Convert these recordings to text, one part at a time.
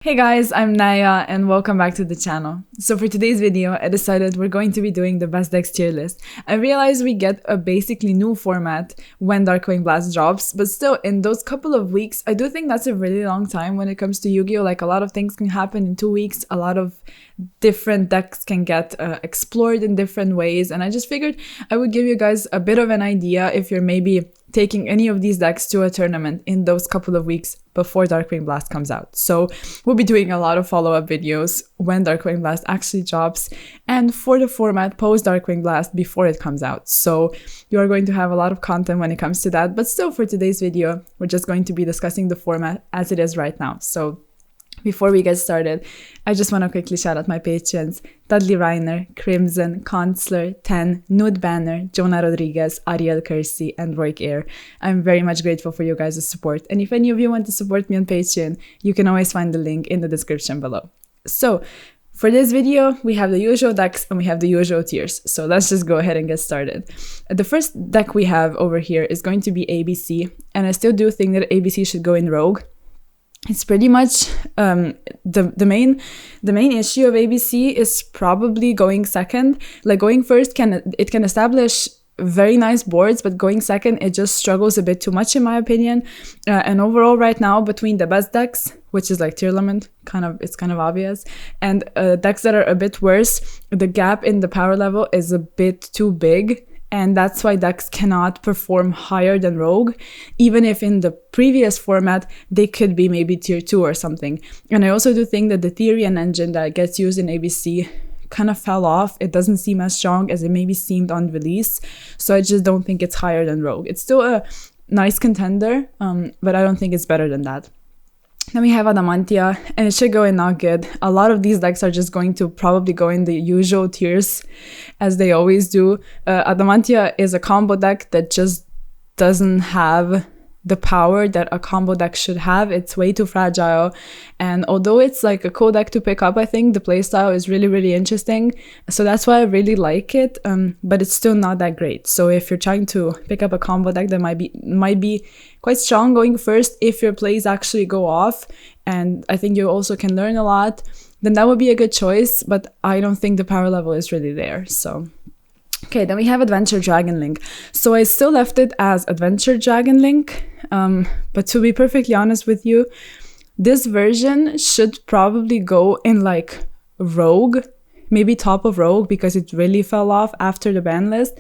Hey guys, I'm Naya and welcome back to the channel. So for today's video, I decided we're going to be doing the best decks tier list. I realized we get a basically new format when Darkwing Blast drops, but still in those couple of weeks, I do think that's a really long time when it comes to Yu-Gi-Oh! Like a lot of things can happen in 2 weeks, a lot of different decks can get explored in different ways, and I just figured I would give you guys a bit of an idea if you're maybe taking any of these decks to a tournament in those couple of weeks before Darkwing Blast comes out. So we'll be doing a lot of follow-up videos when Darkwing Blast actually drops and for the format post Darkwing Blast before it comes out. So you are going to have a lot of content when it comes to that, but still for today's video, we're just going to be discussing the format as it is right now. So before we get started, I just want to quickly shout out my patrons: Dudley Reiner, Crimson, Consular, Ten, Nude Banner, Jonah Rodriguez, Ariel Kersey, and Roik Air. I'm very much grateful for your guys' support, and if any of you want to support me on Patreon, you can always find the link in the description below. So, for this video, we have the usual decks and we have the usual tiers, so let's just go ahead and get started. The first deck we have over here is going to be ABC, and I still do think that ABC should go in Rogue. It's pretty much the main issue of ABC is probably going second. Like going first can establish very nice boards, but going second it just struggles a bit too much in my opinion. And overall right now between the best decks, which is like Tearlament, it's kind of obvious, and decks that are a bit worse, the gap in the power level is a bit too big. And that's why decks cannot perform higher than Rogue, even if in the previous format they could be maybe tier 2 or something. And I also do think that the theory and engine that gets used in ABC kind of fell off. It doesn't seem as strong as it maybe seemed on release, so I just don't think it's higher than Rogue. It's still a nice contender, but I don't think it's better than that. Then we have Adamantia, and it should go in Not Good. A lot of these decks are just going to probably go in the usual tiers, as they always do. Adamantia is a combo deck that just doesn't have the power that a combo deck should have. It's way too fragile, and although it's like a cool deck to pick up, I think the playstyle is really, really interesting. So that's why I really like it, but it's still not that great. So if you're trying to pick up a combo deck that might be quite strong going first, if your plays actually go off, and I think you also can learn a lot, then that would be a good choice, but I don't think the power level is really there. So okay, then we have Adventure Dragon Link. So I still left it as Adventure Dragon Link, but to be perfectly honest with you, this version should probably go in like Rogue, maybe top of Rogue, because it really fell off after the ban list.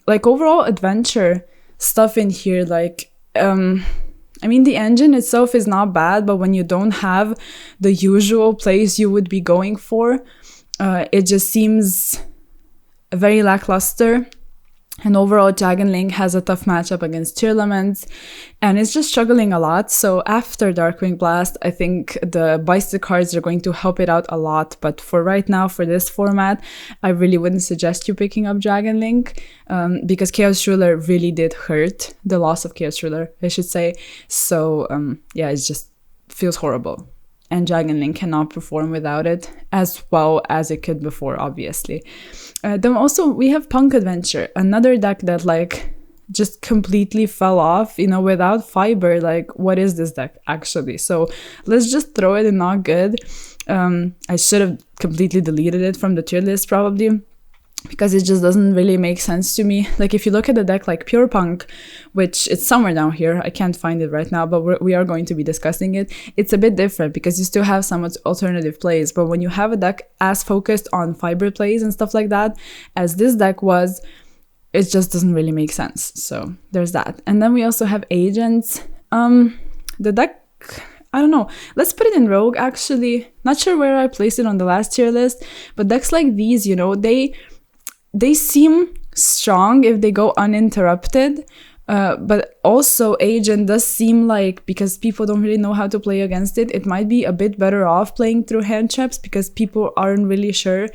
Like overall adventure stuff in here, like I mean, the engine itself is not bad, but when you don't have the usual plays you would be going for, it just seems very lackluster. And overall, Dragon Link has a tough matchup against Tearlaments, and it's just struggling a lot. So after Darkwing Blast, I think the Bicep cards are going to help it out a lot. But for right now, for this format, I really wouldn't suggest you picking up Dragon Link, because Chaos Ruler really did hurt. The loss of Chaos Ruler, I should say. So yeah, it just feels horrible. And Dragon Link cannot perform without it as well as it could before, obviously. Then also we have Punk Adventure, another deck that like just completely fell off, you know, without fiber. Like, what is this deck actually? So let's just throw it in Not Good. I should have completely deleted it from the tier list probably, because it just doesn't really make sense to me. Like if you look at a deck like Pure Punk, which it's somewhere down here, I can't find it right now, but we are going to be discussing it. It's a bit different because you still have some alternative plays, but when you have a deck as focused on fiber plays and stuff like that as this deck was, it just doesn't really make sense. So there's that. And then we also have Agents. The deck, I don't know, let's put it in Rogue actually. Not sure where I placed it on the last tier list, but decks like these, you know, they seem strong if they go uninterrupted, but also Agent does seem like, because people don't really know how to play against it, it might be a bit better off playing through hand traps because people aren't really sure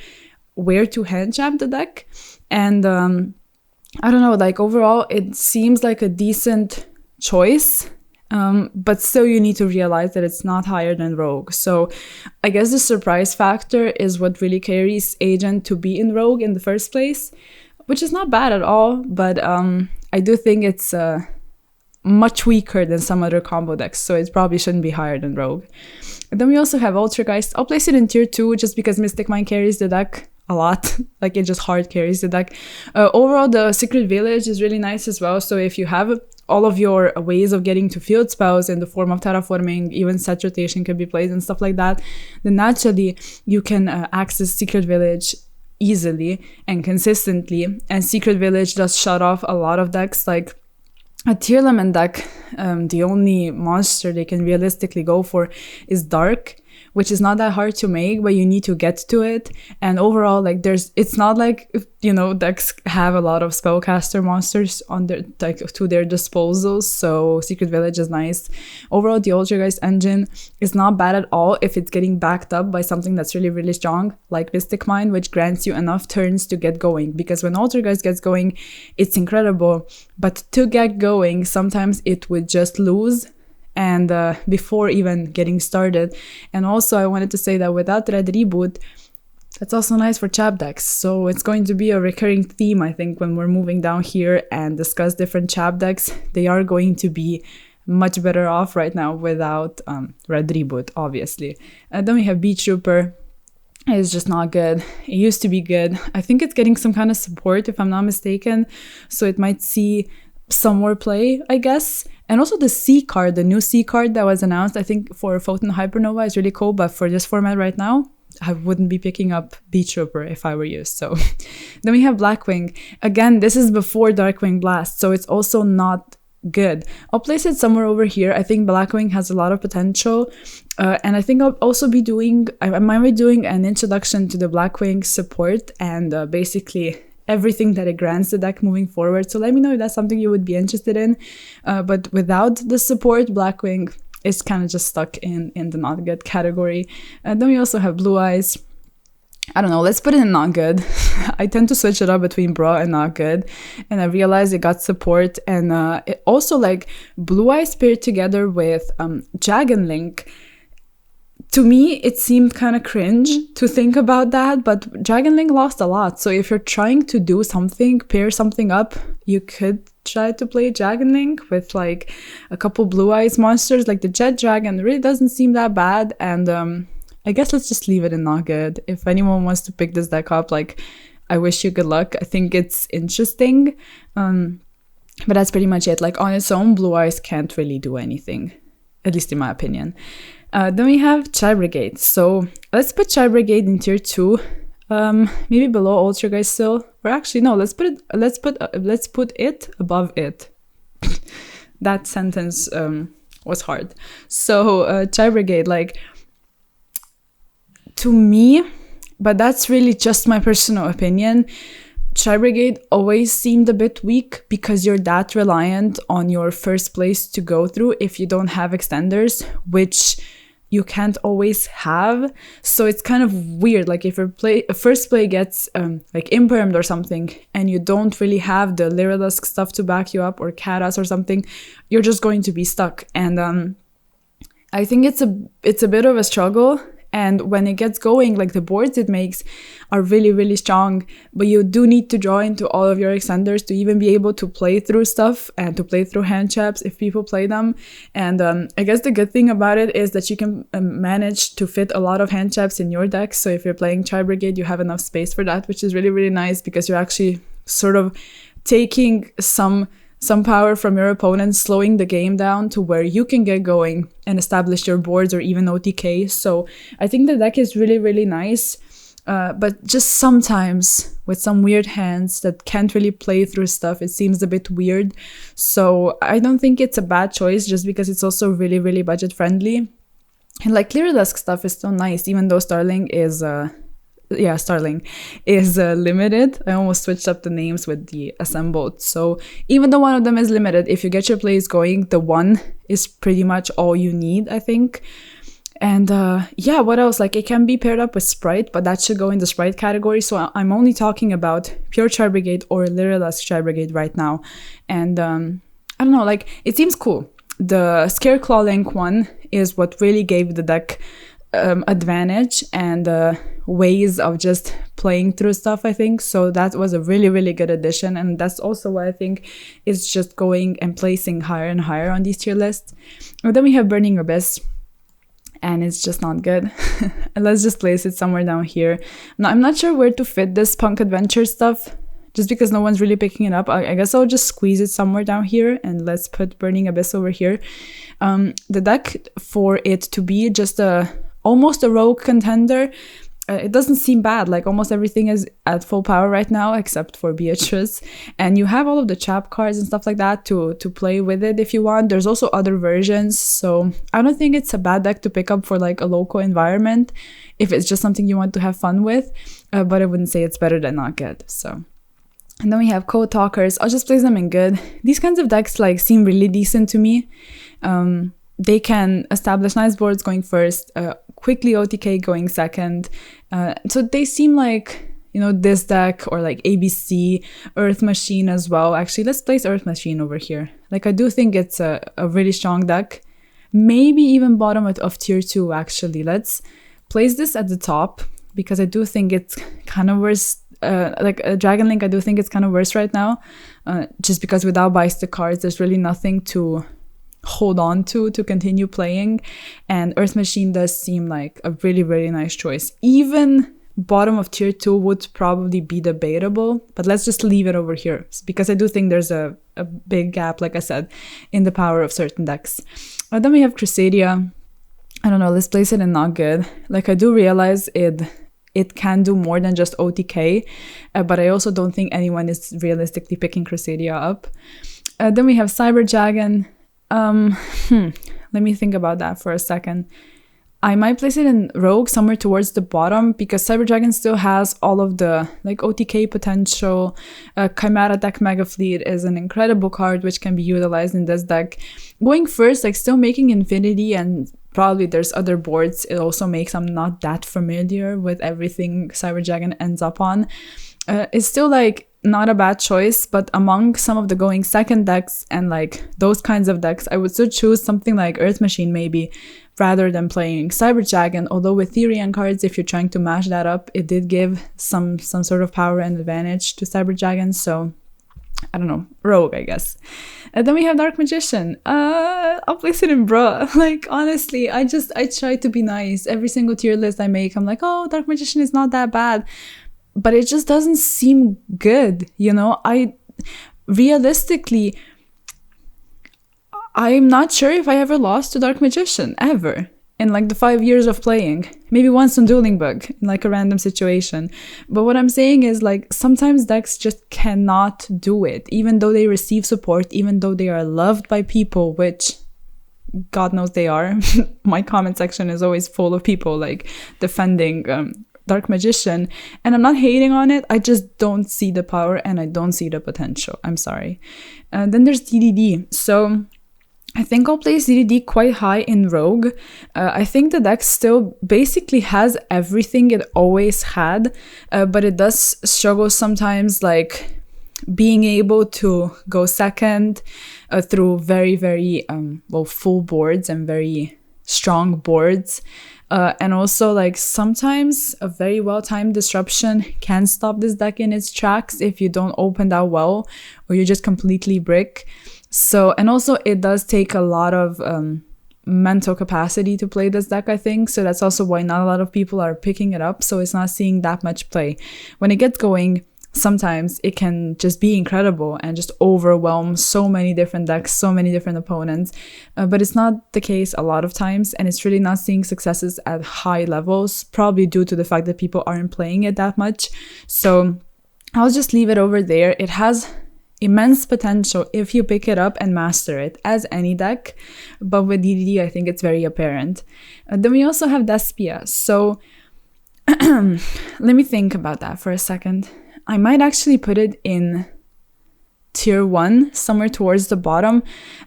where to hand trap the deck. And I don't know, like overall it seems like a decent choice, but still you need to realize that it's not higher than Rogue. So I guess the surprise factor is what really carries Agent to be in Rogue in the first place, which is not bad at all, but I do think it's much weaker than some other combo decks, so it probably shouldn't be higher than Rogue. And then we also have Ultrageist. I'll place it in tier 2 just because Mystic Mine carries the deck a lot. Like, it just hard carries the deck. Overall, the Secret Village is really nice as well, so if you have all of your ways of getting to field spells in the form of terraforming, even set rotation can be played and stuff like that, then naturally you can access Secret Village easily and consistently. And Secret Village does shut off a lot of decks. Like, a tier limit deck, the only monster they can realistically go for is Dark, which is not that hard to make, but you need to get to it. And overall, like, it's not like, you know, decks have a lot of spellcaster monsters on their, like, to their disposal, so Secret Village is nice. Overall, the Ultrageist engine is not bad at all if it's getting backed up by something that's really, really strong, like Mystic Mine, which grants you enough turns to get going. Because when Ultrageist gets going, it's incredible, but to get going, sometimes it would just lose, and before even getting started. And also, I wanted to say that without Red Reboot, that's also nice for chap decks. So it's going to be a recurring theme, I think, when we're moving down here and discuss different chap decks. They are going to be much better off right now without Red Reboot, obviously. And then we have Beach Trooper. It's just not good. It used to be good. I think it's getting some kind of support, if I'm not mistaken, so it might see some more play, I guess. And also the C card, the new C card that was announced, I think, for Photon Hypernova is really cool, but for this format right now, I wouldn't be picking up Beach Trooper if I were you. So then we have Blackwing. Again, this is before Darkwing Blast, so it's also not good. I'll place it somewhere over here. I think Blackwing has a lot of potential, and I think I'll also be doing, I might be doing an introduction to the Blackwing support and basically everything that it grants the deck moving forward. So let me know if that's something you would be interested in. But without the support, Blackwing is kind of just stuck in the not good category. And then we also have Blue Eyes. I don't know, let's put it in not good. I tend to switch it up between bra and not good, and I realized it got support. And it also, like, Blue Eyes paired together with Dragon Link. To me, it seemed kind of cringe to think about that, but Dragon Link lost a lot. So if you're trying to do something, pair something up, you could try to play Dragon Link with, like, a couple Blue Eyes monsters. Like, the Jet Dragon really doesn't seem that bad, and I guess let's just leave it in not good. If anyone wants to pick this deck up, like, I wish you good luck. I think it's interesting, but that's pretty much it. Like, on its own, Blue Eyes can't really do anything, at least in my opinion. Then we have Chai Brigade. So let's put Chai Brigade in tier 2, maybe below Ultrageist still. Or actually, no, let's put it above it. That sentence was hard. So Chai Brigade, like, to me, but that's really just my personal opinion, Chai Brigade always seemed a bit weak because you're that reliant on your first place to go through if you don't have extenders, which you can't always have. So it's kind of weird. Like, if your first play gets like impermed or something, and you don't really have the Lyrilusk stuff to back you up, or Karas or something, you're just going to be stuck. And I think it's a bit of a struggle. And when it gets going, like, the boards it makes are really, really strong, but you do need to draw into all of your extenders to even be able to play through stuff and to play through hand traps if people play them. And I guess the good thing about it is that you can manage to fit a lot of hand traps in your deck. So if you're playing Chai Brigade, you have enough space for that, which is really, really nice, because you're actually sort of taking some power from your opponent, slowing the game down to where you can get going and establish your boards or even OTK. So I think the deck is really, really nice, but just sometimes with some weird hands that can't really play through stuff, it seems a bit weird. So I don't think it's a bad choice, just because it's also really, really budget friendly. And, like, Lyrilusk stuff is so nice, even though Starling is limited. I almost switched up the names with the assembled. So even though one of them is limited, if you get your plays going, the one is pretty much all you need, I think. And yeah, what else? Like, it can be paired up with Sprite, but that should go in the Sprite category. So I'm only talking about pure Chai Brigade or Lyrilusk Chai Brigade right now. And I don't know, like, it seems cool. The Scareclaw Link one is what really gave the deck advantage and ways of just playing through stuff, I think. So that was a really, really good addition, and that's also why I think it's just going and placing higher and higher on these tier lists. And then we have Burning Abyss, and it's just not good. And let's just place it somewhere down here. Now, I'm not sure where to fit this punk adventure stuff, just because no one's really picking it up. I guess I'll just squeeze it somewhere down here, and let's put Burning Abyss over here. The deck, for it to be just almost a rogue contender, it doesn't seem bad. Like, almost everything is at full power right now except for Beatrice, and you have all of the chap cards and stuff like that to play with it if you want. There's also other versions, so I don't think it's a bad deck to pick up for like a local environment if it's just something you want to have fun with, but I wouldn't say it's better than not good. So, and then we have Code Talkers. I'll just place them in good. These kinds of decks like seem really decent to me. They can establish nice boards going first, quickly OTK going second. So they seem like, you know, this deck, or like ABC, Earth Machine as well. Actually, let's place Earth Machine over here. Like, I do think it's a really strong deck. Maybe even bottom of tier 2, actually. Let's place this at the top, because I do think it's kind of worse. Like a Dragon Link, I do think it's kind of worse right now. Just because without Bicester cards, there's really nothing to hold on to continue playing, and Earth Machine does seem like a really, really nice choice. Even bottom of tier 2 would probably be debatable, but let's just leave it over here, because I do think there's a big gap, like I said, in the power of certain decks. Then we have Crusadia. I don't know, let's place it in not good. Like, I do realize it can do more than just OTK, but I also don't think anyone is realistically picking Crusadia up. Then we have Cyber Dragon. Let me think about that for a second. I might place it in Rogue, somewhere towards the bottom, because Cyber Dragon still has all of the like OTK potential. Chimera Deck Mega Fleet is an incredible card which can be utilized in this deck. Going first, like still making Infinity, and probably there's other boards it also makes. I'm not that familiar with everything Cyber Dragon ends up on. It's still like not a bad choice, but among some of the going second decks and like those kinds of decks, I would still choose something like Earth Machine maybe, rather than playing Cyber Dragon. Although with Therian cards, if you're trying to mash that up, it did give some sort of power and advantage to Cyber Dragon. So I don't know, Rogue, I guess. And then we have Dark Magician. I'll place it in bruh. Like, honestly, I try to be nice. Every single tier list I make, I'm like, oh, Dark Magician is not that bad. But it just doesn't seem good, you know? Realistically, I'm not sure if I ever lost to Dark Magician, ever. In like the 5 years of playing. Maybe once on Dueling Bug, in like a random situation. But what I'm saying is, like, sometimes decks just cannot do it. Even though they receive support, even though they are loved by people, which God knows they are. My comment section is always full of people like defending Dark Magician, and I'm not hating on it, I just don't see the power and I don't see the potential. I'm sorry. Then there's DDD. So I think I'll place DDD quite high in Rogue. I think the deck still basically has everything it always had, but it does struggle sometimes, like being able to go second through very, very full boards and very strong boards. And also, like, sometimes a very well-timed disruption can stop this deck in its tracks if you don't open that well, or you just completely brick. So, and also it does take a lot of mental capacity to play this deck, I think. So that's also why not a lot of people are picking it up. So it's not seeing that much play. When it gets going, sometimes it can just be incredible and just overwhelm so many different decks, so many different opponents. But it's not the case a lot of times, and it's really not seeing successes at high levels, probably due to the fact that people aren't playing it that much. So I'll just leave it over there. It has immense potential if you pick it up and master it, as any deck. But with DDD, I think it's very apparent. Then we also have Despia. So let me think about that for a second. I might actually put it in tier 1, somewhere towards the bottom.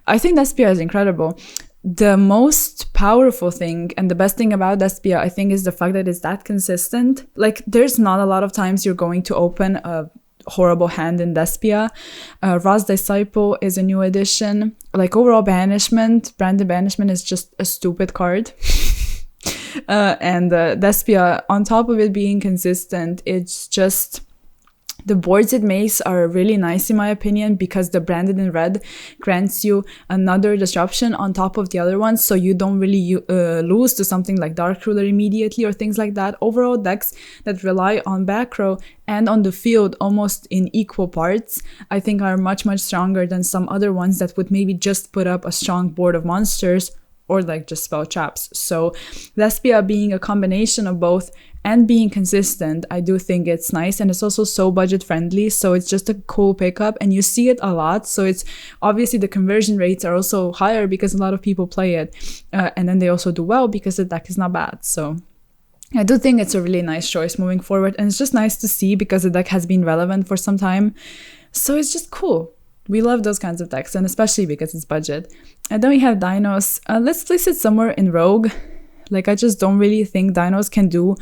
I think Despia is incredible. The most powerful thing and the best thing about Despia, I think, is the fact that it's that consistent. Like, there's not a lot of times you're going to open a horrible hand in Despia. Ra's Disciple is a new addition. Like, overall Banishment, Branded Banishment is just a stupid card. And Despia, on top of it being consistent, it's just the boards it makes are really nice in my opinion, because the branded in red grants you another disruption on top of the other ones, so you don't really lose to something like Dark Ruler immediately or things like that. Overall, decks that rely on back row and on the field almost in equal parts, I think are much stronger than some other ones that would maybe just put up a strong board of monsters or like just spell traps. So Despia being a combination of both and being consistent, I do think it's nice, and it's also so budget friendly, so it's just a cool pickup and you see it a lot. So it's obviously the conversion rates are also higher because a lot of people play it, and then they also do well because the deck is not bad. So I do think it's a really nice choice moving forward, and it's just nice to see because the deck has been relevant for some time, so it's just cool. We love those kinds of decks, and especially because it's budget. And then we have Dinos. Let's place it somewhere in Rogue. Like, I just don't really think Dinos can do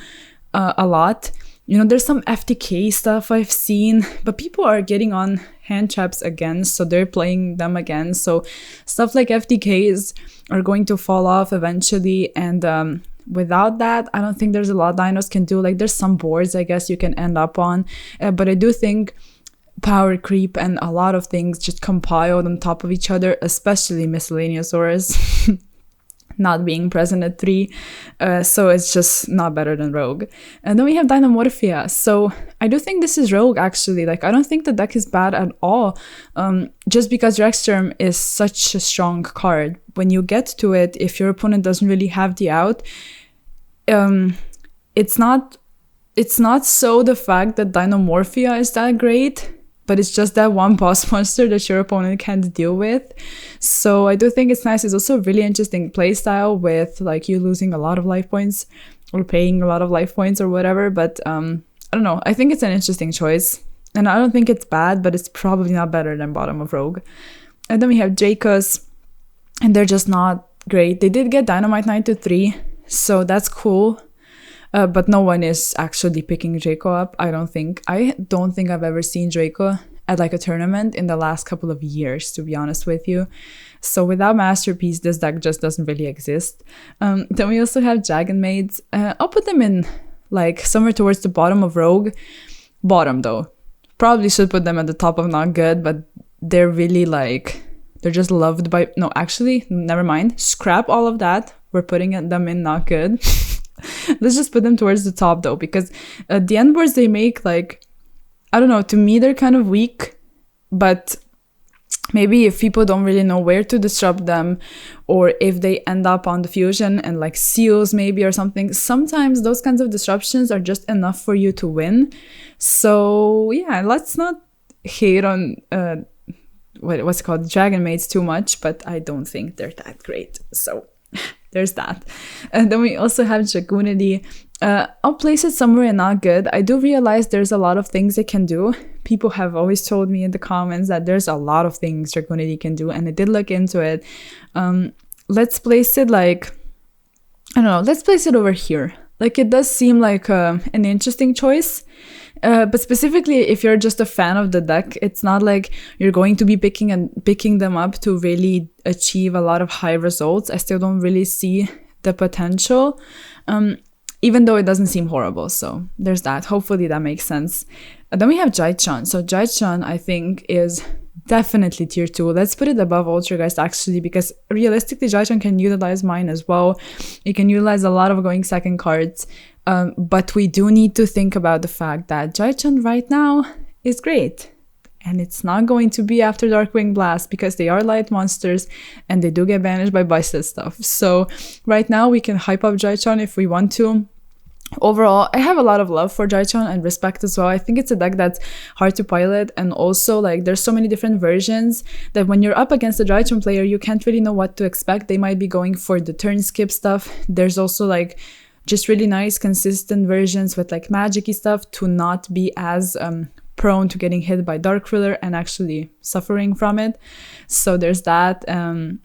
a lot. You know, there's some FTK stuff I've seen, but people are getting on hand traps again, so they're playing them again. So stuff like FTKs are going to fall off eventually, and without that, I don't think there's a lot Dinos can do. Like, there's some boards I guess you can end up on, but I do think power creep and a lot of things just compiled on top of each other, especially Miscellaneous Auras not being present at 3, so it's just not better than Rogue. And then we have Dynamorphia. So I do think this is Rogue actually. Like, I don't think the deck is bad at all, just because Rexterm is such a strong card. When you get to it, if your opponent doesn't really have the out, it's not so the fact that Dynamorphia is that great, but it's just that one boss monster that your opponent can't deal with. So I do think it's nice. It's also a really interesting playstyle with like you losing a lot of life points or paying a lot of life points or whatever. But I don't know. I think it's an interesting choice. And I don't think it's bad, but it's probably not better than bottom of Rogue. And then we have Dracos, and they're just not great. They did get Dynamite Knight to 3, so that's cool. But no one is actually picking Draco up, I don't think. I don't think I've ever seen Draco at like a tournament in the last couple of years, to be honest with you. So without Masterpiece, this deck just doesn't really exist. Then we also have Dragon Maids. I'll put them in like somewhere towards the bottom of Rogue. Bottom though. Probably should put them at the top of Not Good, but they're really like, they're just loved by, no, actually, never mind. Scrap all of that. We're putting them in Not Good. Let's just put them towards the top though, because the end boards they make, like, I don't know, to me they're kind of weak, but maybe if people don't really know where to disrupt them, or if they end up on the fusion and like seals maybe or something, sometimes those kinds of disruptions are just enough for you to win. So yeah, let's not hate on what's it called, Dragon Maids too much, but I don't think they're that great. So there's that. And then we also have Dragoonity. I'll place it somewhere in Not Good. I do realize there's a lot of things it can do. People have always told me in the comments that there's a lot of things Dragoonity can do, and I did look into it. Let's place it like, I don't know, let's place it over here. Like, it does seem like an interesting choice. But specifically, if you're just a fan of the deck, it's not like you're going to be picking them up to really achieve a lot of high results. I still don't really see the potential, even though it doesn't seem horrible. So there's that. Hopefully that makes sense. Then we have Jaichon. So Jaichon, I think, is definitely tier 2. Let's put it above Ultrageist actually, because realistically, Jaichon can utilize mine as well. It can utilize a lot of going second cards. But we do need to think about the fact that Jaichon right now is great. And it's not going to be after Darkwing Blast, because they are light monsters and they do get banished by Bicep stuff. So right now we can hype up Jaichon if we want to. Overall, I have a lot of love for Jaichon and respect as well. I think it's a deck that's hard to pilot, and also like there's so many different versions that when you're up against a Jaichon player, you can't really know what to expect. They might be going for the turn skip stuff. There's also like just really nice consistent versions with like magic-y stuff to not be as prone to getting hit by Dark Ruler and actually suffering from it. So there's that. I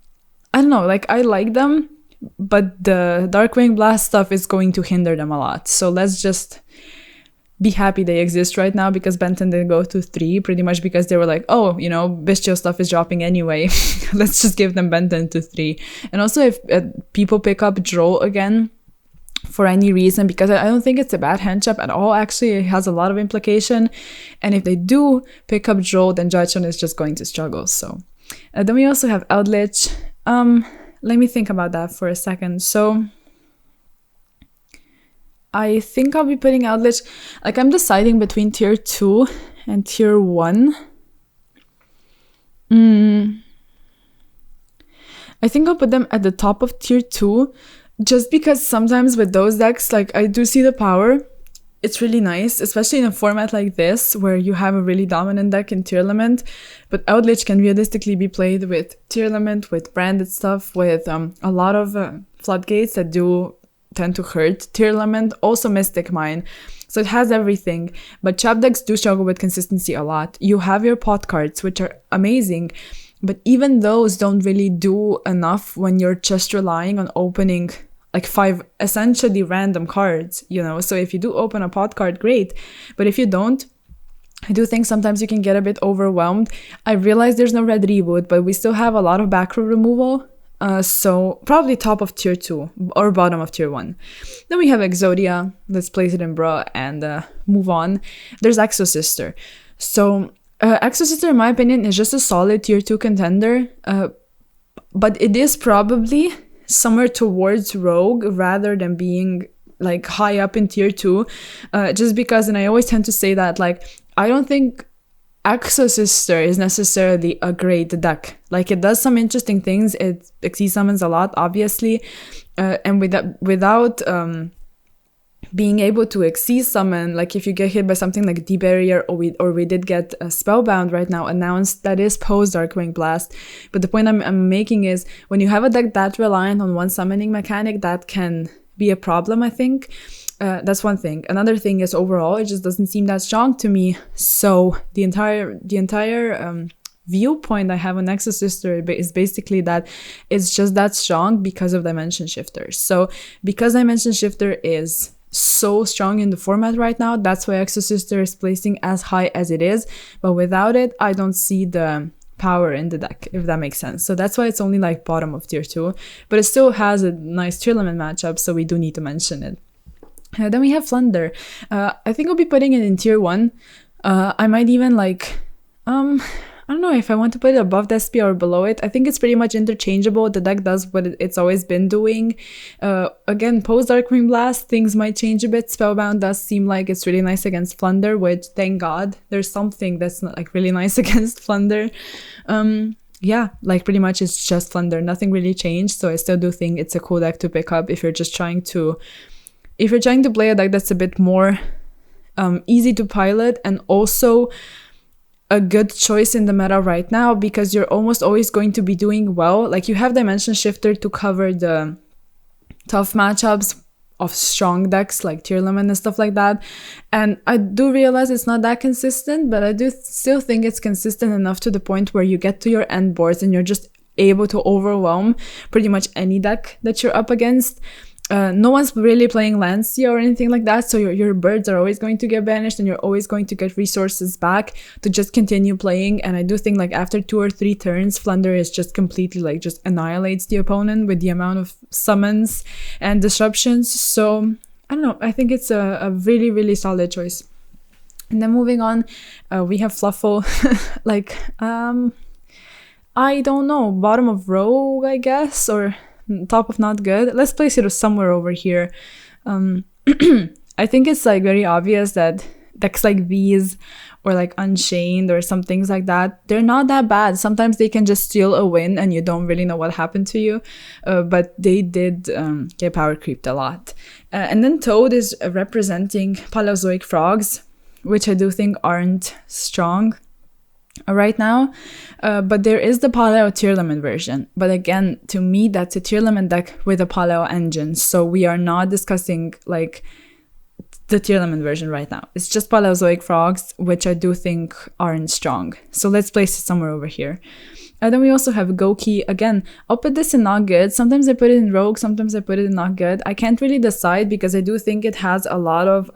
don't know, like I like them, but the Darkwing Blast stuff is going to hinder them a lot. So let's just be happy they exist right now, because Benton didn't go to 3 pretty much because they were like, oh, you know, Bestial stuff is dropping anyway. Let's just give them Benton to 3. And also if people pick up Droll again for any reason, because I don't think it's a bad hand trap at all. Actually, it has a lot of implication. And if they do pick up Droll, then Joy-Chun is just going to struggle. So then we also have Eldritch. Let me think about that for a second. So I think I'll be putting Eldritch, like I'm deciding between tier 2 and tier 1. I think I'll put them at the top of tier 2, just because sometimes with those decks, like I do see the power. It's really nice, especially in a format like this, where you have a really dominant deck in Tearlament. But Eldritch can realistically be played with Tearlament, with branded stuff, with a lot of floodgates that do tend to hurt Tearlament, also Mystic Mine. So it has everything. But trap decks do struggle with consistency a lot. You have your pot cards, which are amazing, but even those don't really do enough when you're just relying on opening like 5 essentially random cards, you know. So if you do open a pot card, great. But if you don't, I do think sometimes you can get a bit overwhelmed. I realize there's no red reboot, but we still have a lot of back row removal. So probably top of tier 2 or bottom of tier 1. Then we have Exodia. Let's place it in bra and move on. There's Exosister. So Exosister, in my opinion, is just a solid tier 2 contender. But it is probably somewhere towards Rogue rather than being like high up in tier 2. Just because, and I always tend to say that, like, I don't think Exosister is necessarily a great deck. Like, it does some interesting things. It Xyz summons a lot, obviously, and without being able to Xyz summon, like if you get hit by something like D-Barrier, or we did get Spellbound right now announced, that is post Darkwing Blast. But the point I'm making is, when you have a deck that reliant on one summoning mechanic, that can be a problem, I think. That's one thing. Another thing is, overall, it just doesn't seem that strong to me. So the entire viewpoint I have on Exosister is basically that it's just that strong because of Dimension Shifter. So because Dimension Shifter is so strong in the format right now, that's why Exosister is placing as high as it is. But without it, I don't see the power in the deck, if that makes sense. So that's why it's only like bottom of tier 2. But it still has a nice Tearlament matchup, so we do need to mention it. Then we have Flunder. I think I'll be putting it in tier 1. I might even like, I don't know if I want to put it above Despia or below it. I think it's pretty much interchangeable. The deck does what it's always been doing. Again, post Darkwing Blast, things might change a bit. Spellbound does seem like it's really nice against Flunder, which, thank God, there's something that's not like really nice against Flunder. Yeah, like pretty much it's just Flunder. Nothing really changed. So I still do think it's a cool deck to pick up if you're just trying to play a deck that's a bit more easy to pilot, and also a good choice in the meta right now, because you're almost always going to be doing well. Like, you have Dimension Shifter to cover the tough matchups of strong decks like Tearlament and stuff like that. And I do realize it's not that consistent, but I do still think it's consistent enough to the point where you get to your end boards and you're just able to overwhelm pretty much any deck that you're up against. No one's really playing Lancia or anything like that, so your birds are always going to get banished and you're always going to get resources back to just continue playing. And I do think, like, after 2 or 3 turns, Flunder is just completely, like, just annihilates the opponent with the amount of summons and disruptions. So I don't know, I think it's a really, really solid choice. And then moving on, we have Fluffle. Like, I don't know, bottom of Rogue, I guess, or top of not good. Let's place it somewhere over here. I think it's like very obvious that decks like these, or like Unchained or some things like that, they're not that bad. Sometimes they can just steal a win and you don't really know what happened to you, but they did get power creeped a lot. And then Toad is representing Paleozoic frogs, which I do think aren't strong right now, but there is the Paleo Tearlament version. But again, to me, that's a Tearlament deck with a Paleo engine, so we are not discussing like the Tearlament version right now. It's just Paleozoic frogs, which I do think aren't strong. So let's place it somewhere over here. And then we also have Goki. Again, I'll put this in not good. Sometimes I put it in Rogue, sometimes I put it in not good. I can't really decide, because I do think it has a lot of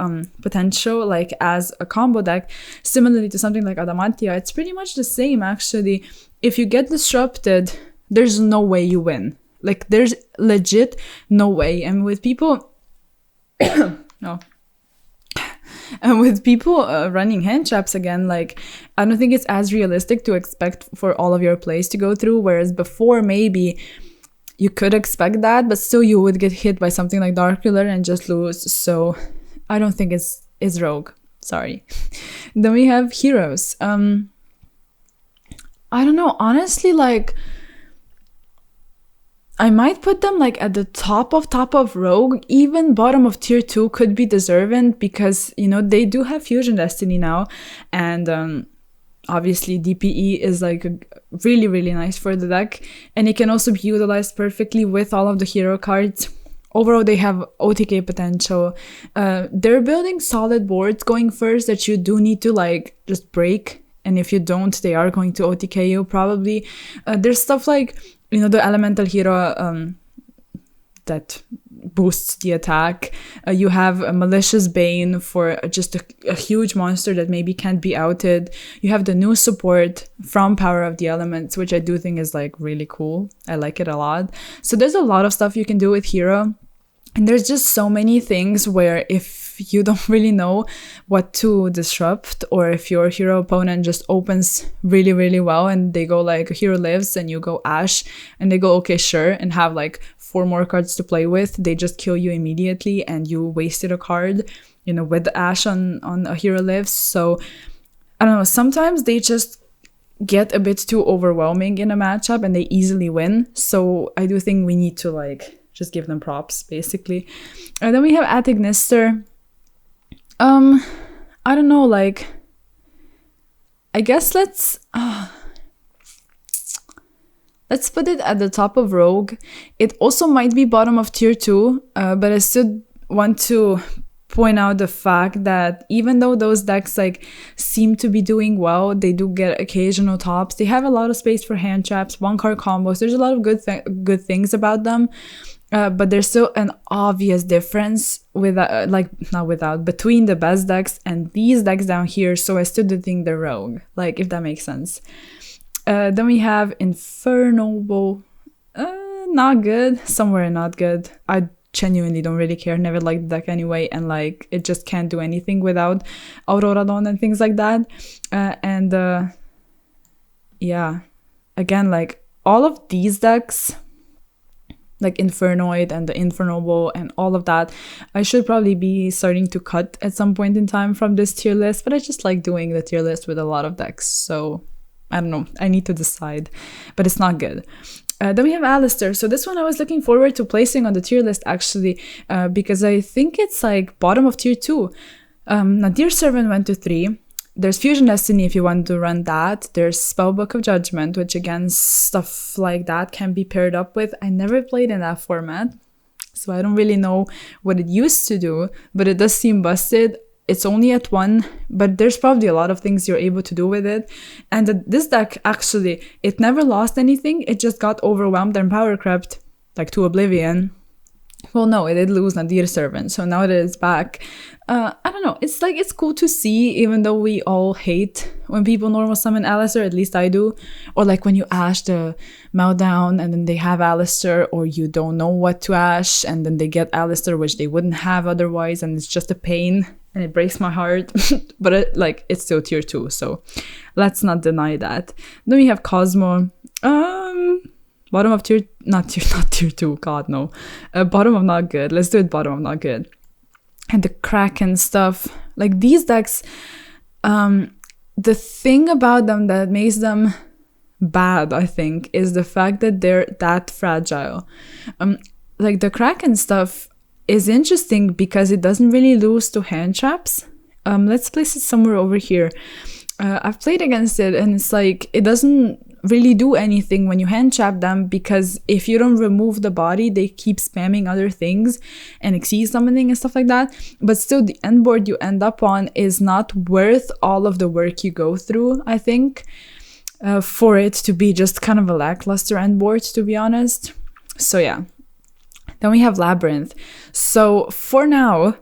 potential, like as a combo deck. Similarly to something like Adamantia, it's pretty much the same, actually. If you get disrupted, there's no way you win. Like, there's legit no way. And with people No. And with people running hand traps again, like, I don't think it's as realistic to expect for all of your plays to go through, whereas before maybe you could expect that, but still you would get hit by something like Dark Ruler and just lose. So I don't think it's Rogue. Sorry. Then we have heroes. I don't know, honestly, like, I might put them like at the top of Rogue. Even bottom of tier 2 could be deserving because, you know, they do have Fusion Destiny now. And obviously DPE is like really, really nice for the deck. And it can also be utilized perfectly with all of the hero cards. Overall, they have OTK potential. They're building solid boards going first that you do need to like just break. And if you don't, they are going to OTK you probably. There's stuff like, you know, the elemental hero that boosts the attack. You have a Malicious Bane for just a huge monster that maybe can't be outed. You have the new support from Power of the Elements, which I do think is like really cool. I like it a lot. So there's a lot of stuff you can do with hero. And there's just so many things where if you don't really know what to disrupt, or if your hero opponent just opens really, really well and they go like hero lives and you go Ash and they go, okay, sure, and have like 4 more cards to play with, they just kill you immediately and you wasted a card, you know, with the Ash on a hero lives. So I don't know, sometimes they just get a bit too overwhelming in a matchup and they easily win. So I do think we need to like just give them props, basically. And then we have Atignister. I don't know, like, I guess let's put it at the top of Rogue. It also might be bottom of tier 2, but I still want to point out the fact that even though those decks like seem to be doing well, they do get occasional tops. They have a lot of space for hand traps, 1-card combos. There's a lot of good things about them. But there's still an obvious difference with between the best decks and these decks down here. So I still do think they're Rogue, like, if that makes sense. Then we have Inferno, not good, somewhere not good. I genuinely don't really care, never liked the deck anyway, and like it just can't do anything without Aurora Dawn and things like that. Yeah, again, like all of these decks, like Infernoid and the Infernoble and all of that, I should probably be starting to cut at some point in time from this tier list, but I just like doing the tier list with a lot of decks, so I don't know, I need to decide, but it's not good. Then we have Alistair. So this one I was looking forward to placing on the tier list actually, because I think it's like bottom of tier 2. Nadir Servant went to 3. There's Fusion Destiny if you want to run that. There's Spellbook of Judgment, which again, stuff like that can be paired up with. I never played in that format, so I don't really know what it used to do, but it does seem busted. It's only at 1, but there's probably a lot of things you're able to do with it. And this deck, actually, it never lost anything. It just got overwhelmed and power crept, like, to oblivion. Well, no, it did lose Nadir Servant, so now that it's back, I don't know, it's like, it's cool to see, even though we all hate when people normal summon Alistair, at least I do, or like when you Ash the Meltdown and then they have Alistair, or you don't know what to Ash and then they get Alistair, which they wouldn't have otherwise, and it's just a pain, and it breaks my heart, but it's still tier 2, so let's not deny that. Then we have Cosmo, bottom of not tier 2, god no. Bottom of not good. Let's do it bottom of not good. And the Kraken stuff. Like these decks, the thing about them that makes them bad, I think, is the fact that they're that fragile. Like the Kraken stuff is interesting because it doesn't really lose to hand traps. Let's place it somewhere over here. I've played against it and it's like, it doesn't really do anything when you hand trap them, because if you don't remove the body, they keep spamming other things and exceed summoning and stuff like that. But still, the end board you end up on is not worth all of the work you go through, I think, for it to be just kind of a lackluster end board, to be honest. So yeah. Then we have Labyrinth. So for now,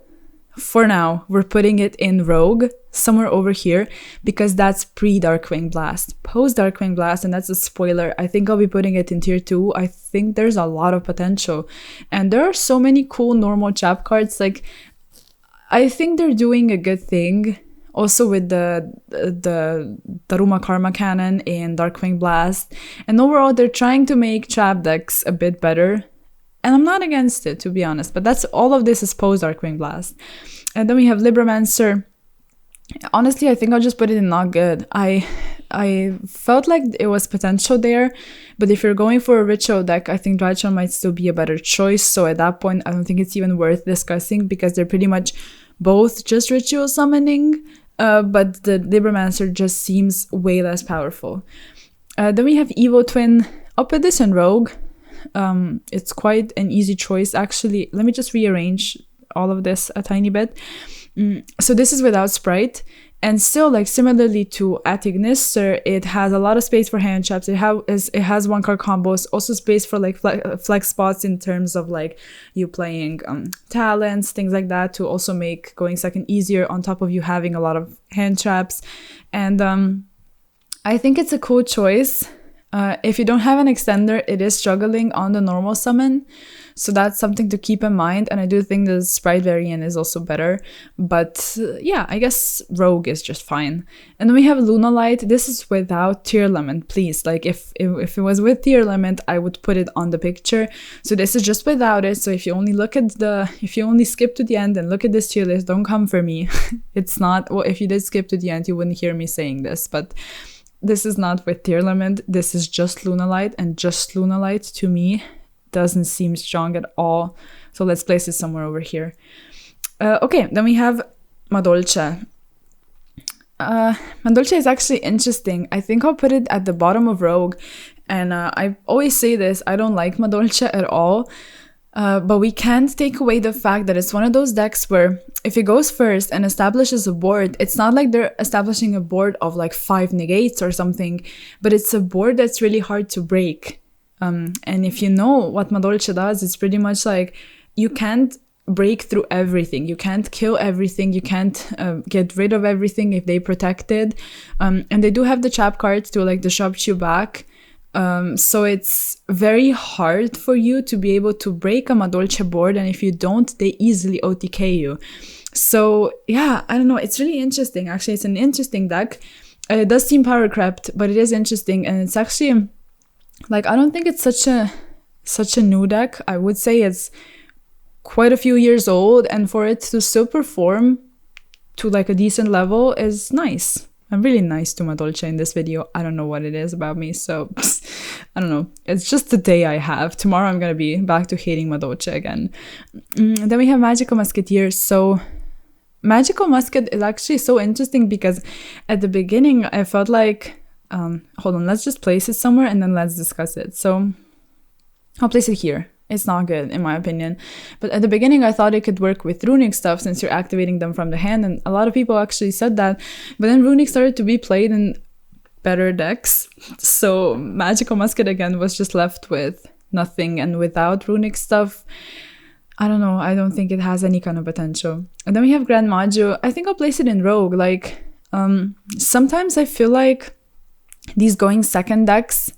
we're putting it in Rogue, somewhere over here, because that's pre-Darkwing Blast. Post-Darkwing Blast, and that's a spoiler, I think I'll be putting it in tier 2. I think there's a lot of potential. And there are so many cool normal trap cards. Like, I think they're doing a good thing. Also with the Daruma Karma Cannon and Darkwing Blast. And overall, they're trying to make trap decks a bit better. And I'm not against it, to be honest. But that's all of this is post Darkwing Blast. And then we have Libromancer. Honestly, I think I'll just put it in not good. I felt like it was potential there, but if you're going for a ritual deck, I think Ritual might still be a better choice. So at that point, I don't think it's even worth discussing because they're pretty much both just ritual summoning, but the Libromancer just seems way less powerful. Then we have Evo Twin. I'll put this in Rogue. It's quite an easy choice, actually. Let me just rearrange all of this a tiny bit. So this is without Sprite, and still, like, similarly to Atignister, it has a lot of space for hand traps. It has one card combos, also space for like flex spots in terms of like you playing talents, things like that, to also make going second easier, on top of you having a lot of hand traps. And I think it's a cool choice. If you don't have an extender, it is struggling on the normal summon, so that's something to keep in mind. And I do think the Sprite variant is also better, but yeah, I guess Rogue is just fine. And then we have Lunalight. This is without Tearlament, please. Like, if it was with Tearlament, I would put it on the picture. So this is just without it. So if you only skip to the end and look at this tier list, don't come for me. It's not, well, if you did skip to the end, you wouldn't hear me saying this, but this is not with Tearlament. This is just Lunalight, and just Lunalight to me doesn't seem strong at all. So let's place it somewhere over here. Okay, then we have Madolche. Madolche is actually interesting. I think I'll put it at the bottom of Rogue. And I always say this, I don't like Madolche at all. But we can't take away the fact that it's one of those decks where if it goes first and establishes a board, it's not like they're establishing a board of like 5 negates or something, but it's a board that's really hard to break. And if you know what Madolche does, it's pretty much like you can't break through everything. You can't kill everything. You can't get rid of everything if they protect it. And they do have the trap cards to like disrupt you back. So it's very hard for you to be able to break a Madolche board, and if you don't, they easily OTK you. So yeah, I don't know, it's really interesting. Actually, it's an interesting deck. It does seem power crept, but it is interesting, and it's actually like, I don't think it's such a new deck. I would say it's quite a few years old, and for it to still perform to like a decent level is nice. I'm really nice to Madolche in this video. I don't know what it is about me, so I don't know. It's just the day I have. Tomorrow I'm gonna be back to hating Madolche again. Then we have Magical Musketeer. So Magical Musket is actually so interesting because at the beginning I felt like, hold on, let's just place it somewhere and then let's discuss it. So I'll place it here. It's not good, in my opinion. But at the beginning, I thought it could work with runic stuff since you're activating them from the hand, and a lot of people actually said that. But then runic started to be played in better decks. So Magical Musket again was just left with nothing, and without runic stuff, I don't know, I don't think it has any kind of potential. And then we have Grand Maju. I think I'll place it in Rogue. Like, sometimes I feel like these going second decks,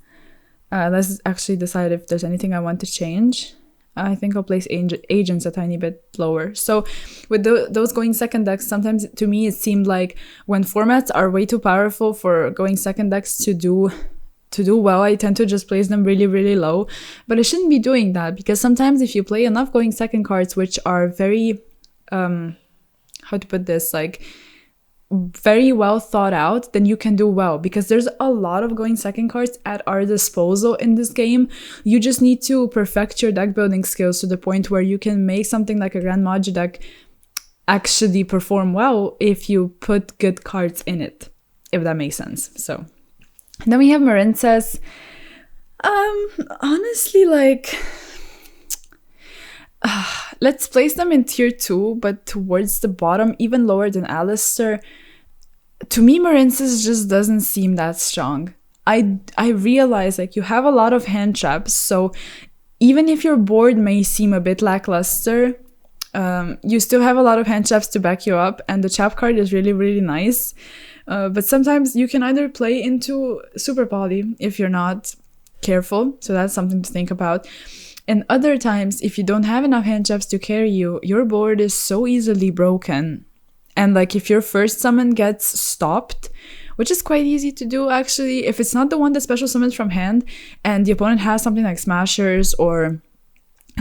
let's actually decide if there's anything I want to change. I think I'll place agents a tiny bit lower. So with those going second decks, sometimes to me it seemed like when formats are way too powerful for going second decks to do well, I tend to just place them really, really low. But I shouldn't be doing that, because sometimes if you play enough going second cards, which are very, how to put this, like very well thought out, then you can do well, because there's a lot of going second cards at our disposal in this game. You just need to perfect your deck building skills to the point where you can make something like a Grand Magi deck actually perform well if you put good cards in it, if that makes sense. So then we have Marincess. Honestly, like, let's place them in tier 2, but towards the bottom, even lower than Alistair. To me, Marincess just doesn't seem that strong. I realize, like, you have a lot of hand traps, so even if your board may seem a bit lackluster, you still have a lot of hand traps to back you up, and the trap card is really, really nice. But sometimes you can either play into Super Poly if you're not careful, so that's something to think about. And other times, if you don't have enough hand traps to carry you, your board is so easily broken. And like if your first summon gets stopped, which is quite easy to do actually, if it's not the one that special summons from hand and the opponent has something like Smashers, or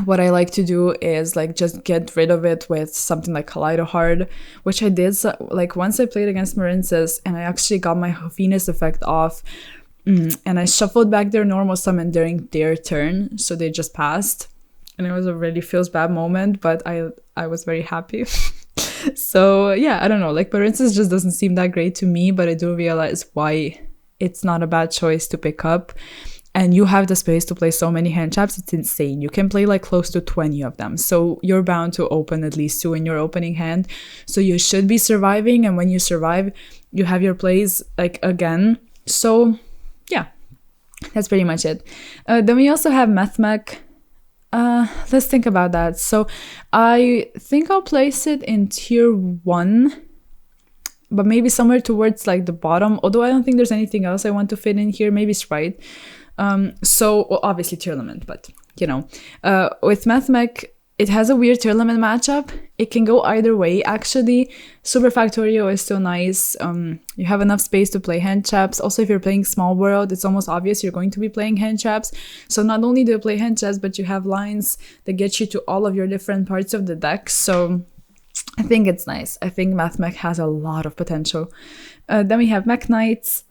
what I like to do is like just get rid of it with something like Kaleido, which I did like once I played against Marincess and I actually got my Venus effect off. And I shuffled back their normal summon during their turn, so they just passed. And it was a really feels bad moment, but I was very happy. So yeah, I don't know, like Marincess just doesn't seem that great to me, but I do realize why it's not a bad choice to pick up. And you have the space to play so many hand traps, it's insane. You can play like close to 20 of them. So you're bound to open at least 2 in your opening hand. So you should be surviving, and when you survive, you have your plays like again. So yeah, that's pretty much it. Then we also have Methmech. Let's think about that. So I think I'll place it in tier 1, but maybe somewhere towards like the bottom, although I don't think there's anything else I want to fit in here. Maybe Sprite. So well, obviously tier element, but you know, with Methmech, it has a weird tier element matchup. It can go either way, actually. Super Factorio is still nice. You have enough space to play hand traps. Also, if you're playing Small World, it's almost obvious you're going to be playing hand traps. So not only do you play hand traps, but you have lines that get you to all of your different parts of the deck. So I think it's nice. I think Methmech has a lot of potential. Then we have Mech Knights.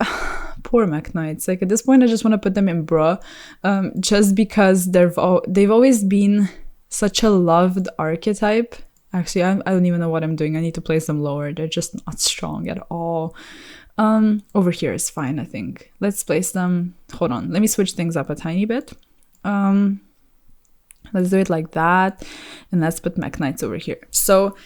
Poor Mech Knights. Like at this point, I just want to put them in bruh, just because they've always been such a loved archetype. Actually, I don't even know what I'm doing. I need to place them lower. They're just not strong at all. Over here is fine, I think. Let's place them. Hold on. Let me switch things up a tiny bit. Let's do it like that. And let's put Mech Knights over here. So